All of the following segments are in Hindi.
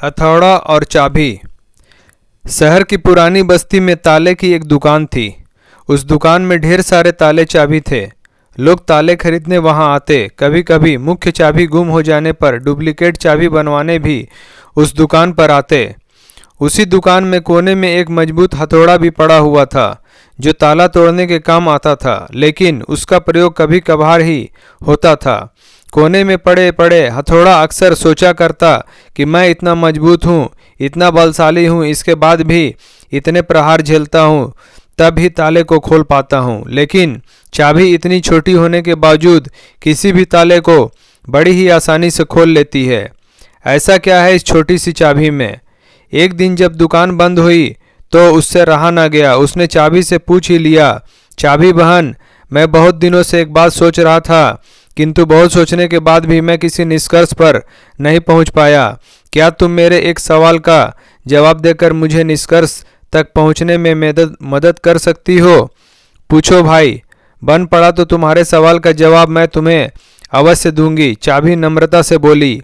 हथौड़ा और चाबी। शहर की पुरानी बस्ती में ताले की एक दुकान थी। उस दुकान में ढेर सारे ताले चाबी थे। लोग ताले खरीदने वहां आते। कभी कभी मुख्य चाबी गुम हो जाने पर डुप्लीकेट चाबी बनवाने भी उस दुकान पर आते। उसी दुकान में कोने में एक मजबूत हथौड़ा भी पड़ा हुआ था जो ताला तोड़ने के काम आता था, लेकिन उसका प्रयोग कभी कभार ही होता था। कोने में पड़े पड़े हथौड़ा अक्सर सोचा करता कि मैं इतना मजबूत हूँ, इतना बलशाली हूँ, इसके बाद भी इतने प्रहार झेलता हूँ, तब ही ताले को खोल पाता हूँ। लेकिन चाबी इतनी छोटी होने के बावजूद किसी भी ताले को बड़ी ही आसानी से खोल लेती है। ऐसा क्या है इस छोटी सी चाबी में? एक दिन जब दुकान बंद हुई तो उससे रहा ना गया। उसने चाबी से पूछ ही लिया, चाबी बहन, मैं बहुत दिनों से एक बात सोच रहा था, किंतु बहुत सोचने के बाद भी मैं किसी निष्कर्ष पर नहीं पहुंच पाया। क्या तुम मेरे एक सवाल का जवाब देकर मुझे निष्कर्ष तक पहुंचने में मदद कर सकती हो? पूछो भाई, बन पड़ा तो तुम्हारे सवाल का जवाब मैं तुम्हें अवश्य दूंगी, चाबी नम्रता से बोली।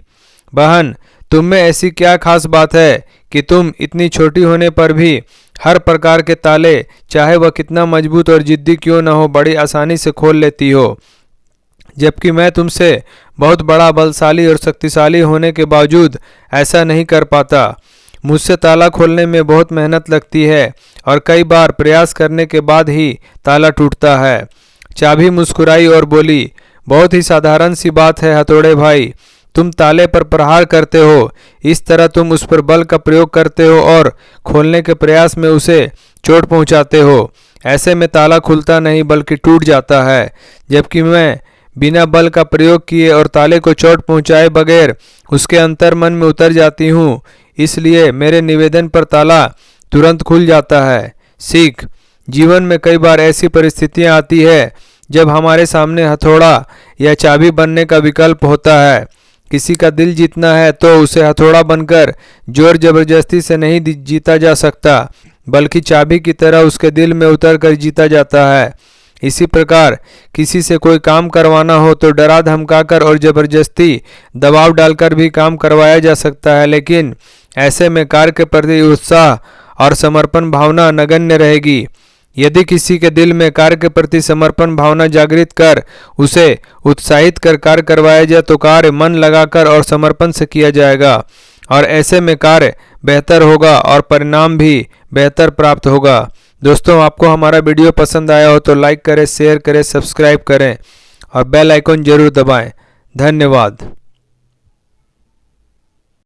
बहन, तुम में ऐसी क्या खास बात है कि तुम इतनी छोटी होने पर भी हर प्रकार के ताले, चाहे वह कितना मजबूत और जिद्दी क्यों न हो, बड़ी आसानी से खोल लेती हो, जबकि मैं तुमसे बहुत बड़ा, बलशाली और शक्तिशाली होने के बावजूद ऐसा नहीं कर पाता। मुझसे ताला खोलने में बहुत मेहनत लगती है और कई बार प्रयास करने के बाद ही ताला टूटता है। चाबी मुस्कुराई और बोली, बहुत ही साधारण सी बात है हथौड़े भाई। तुम ताले पर प्रहार करते हो, इस तरह तुम उस पर बल का प्रयोग करते हो और खोलने के प्रयास में उसे चोट पहुंचाते हो। ऐसे में ताला खुलता नहीं बल्कि टूट जाता है, जबकि मैं बिना बल का प्रयोग किए और ताले को चोट पहुंचाए बगैर उसके अंतर्मन में उतर जाती हूँ, इसलिए मेरे निवेदन पर ताला तुरंत खुल जाता है। सीख, जीवन में कई बार ऐसी परिस्थितियाँ आती है जब हमारे सामने हथौड़ा या चाबी बनने का विकल्प होता है। किसी का दिल जीतना है तो उसे हथौड़ा बनकर जोर जबरदस्ती से नहीं जीता जा सकता, बल्कि चाबी की तरह उसके दिल में उतर कर जीता जाता है। इसी प्रकार किसी से कोई काम करवाना हो तो डरा धमकाकर और जबरदस्ती दबाव डालकर भी काम करवाया जा सकता है, लेकिन ऐसे में कार्य के प्रति उत्साह और समर्पण भावना नगण्य रहेगी। यदि किसी के दिल में कार्य के प्रति समर्पण भावना जागृत कर उसे उत्साहित कर कार्य करवाया जाए तो कार्य मन लगाकर और समर्पण से किया जाएगा और ऐसे में कार्य बेहतर होगा और परिणाम भी बेहतर प्राप्त होगा। दोस्तों, आपको हमारा वीडियो पसंद आया हो तो लाइक करें, शेयर करें, सब्सक्राइब करें और बेल आइकन जरूर दबाएं। धन्यवाद।